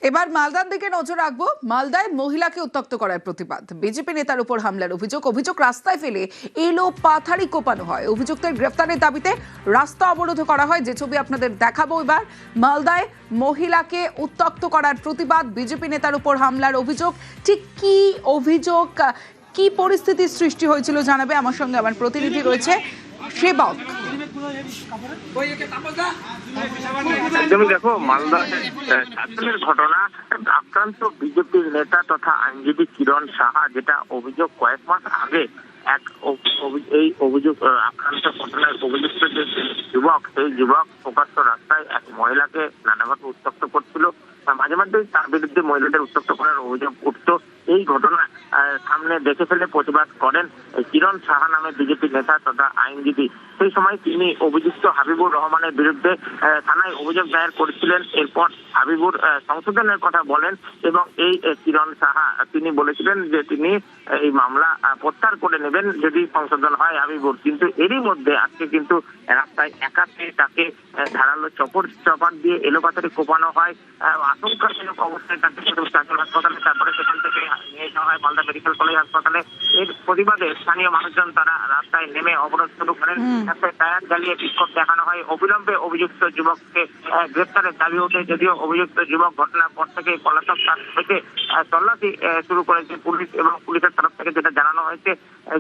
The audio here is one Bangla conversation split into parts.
এবার মালদার দিকে নজর রাখবো। মালদায় মহিলাকে উত্ত্যক্ত করার প্রতিবাদ, বিজেপি নেতার উপর হামলার অভিযোগ রাস্তায় ফেলে এলো পাথারি কোপানো হয়। অভিযুক্তের গ্রেফতারের দাবিতে রাস্তা অবরোধ করা হয়, যে ছবি আপনাদের দেখাবো। এবার মালদায় মহিলাকে উত্ত্যক্ত করার প্রতিবাদ, বিজেপি নেতার উপর হামলার অভিযোগ। ঠিক কি অভিযোগ, কি পরিস্থিতির সৃষ্টি হয়েছিল জানাবে আমার সঙ্গে আমার প্রতিনিধি রয়েছে সেবক। একদমই দেখো, মালদা ছাত্রের ঘটনা। আক্রান্ত বিজেপির নেতা তথা আইনজীবী কিরণ সাহা, যেটা অভিযোগ কয়েক মাস আগে এই অভিযোগ আক্রান্ত ঘটনার অভিযুক্ত যে যুবক, সেই যুবক প্রকাশ্য রাস্তায় এক মহিলাকে নানাভাবে উত্ত্যক্ত করছিল। মাঝে মাঝেই তার বিরুদ্ধে মহিলাদের উত্ত্যক্ত করার অভিযোগ উঠত। এই ঘটনা সামনে দেখে ফেলে প্রতিবাদ করেন কিরণ সাহা নামে বিজেপি নেতা তথা আইনজীবী। সেই সময় তিনি অভিযুক্ত হাবিবুর রহমানের বিরুদ্ধে থানায় অভিযোগ দায়ের করেছিলেন। এরপর হাবিবুর সংশোধনের কথা বলেন এবং এই কিরণ সাহা তিনি বলেছিলেন যে তিনি এই মামলা প্রত্যাহার করে নেবেন যদি সংশোধন হয় হাবিবুর। কিন্তু এরই মধ্যে আজকে কিন্তু রাস্তায় একা পেয়ে তাকে ধারালো চপার দিয়ে এলোপাতারি কোপানো হয়। আশঙ্কাজনক অবস্থায় তাকে হাসপাতালে, তারপরে সেখান থেকে নিয়ে যাওয়া হয় মালদা মেডিকেল কলেজ হাসপাতালে। এর প্রতিবাদে স্থানীয় মানুষজন তারা রাস্তায় নেমে অবরোধ শুরু করেন। টায়ার জ্বালিয়ে বিক্ষোভ দেখানো হয়। অবিলম্বে অভিযুক্ত যুবককে গ্রেফতারের দাবি ওঠে, যদিও অভিযুক্ত যুবক ঘটনার পর থেকে পলাতক থেকে তল্লাশি শুরু করেছে পুলিশ এবং পুলিশের তরফ থেকে যেটা জানানো হয়েছে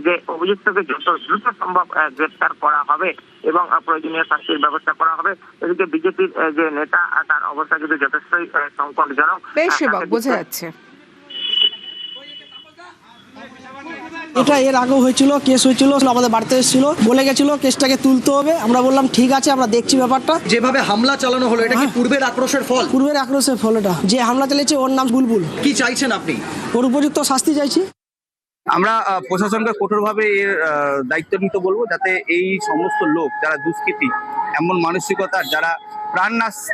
যে অভিযুক্তকে যত দ্রুত সম্ভব গ্রেফতার করা হবে এবং প্রয়োজনীয় শাস্তির ব্যবস্থা করা হবে। এদিকে বিজেপির যে নেতা, তার অবস্থা কিন্তু যথেষ্টই সংকটজনক। বেশ সেবক, বোঝা যাচ্ছে। এটা এর আগেও হয়েছিল, কেস হয়েছিল, আমাদের বাড়িতে এসেছিল, বলে গেছিল কেসটাকে তুলতে হবে। আমরা বললাম ঠিক আছে, আমরা দেখছি ব্যাপারটা। যেভাবে হামলা চালানো হলো, এটা কি পূর্বের আক্রোশের ফল? পূর্বের আক্রোশের ফল এটা। যে হামলা চালিয়েছে ওর নাম বুলবুল। কি চাইছেন আপনি? ওর উপযুক্ত শাস্তি চাইছি। আমরা প্রশাসনকে কঠোরভাবে এর দায়িত্ব নিতে বলবো, যাতে এই সমস্ত লোক যারা দুষ্কৃতী, এমন মানসিকতার যারা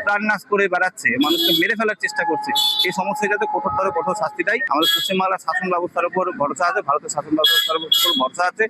প্রাণনাশ করে বেড়াচ্ছে, মানুষকে মেরে ফেলার চেষ্টা করছে, এই সমস্যায় যাতে কঠোর শাস্তি দেয়। আমাদের পশ্চিমবাংলার শাসন ব্যবস্থার উপর ভরসা আছে, ভারতের শাসন ব্যবস্থার উপর ভরসা আছে।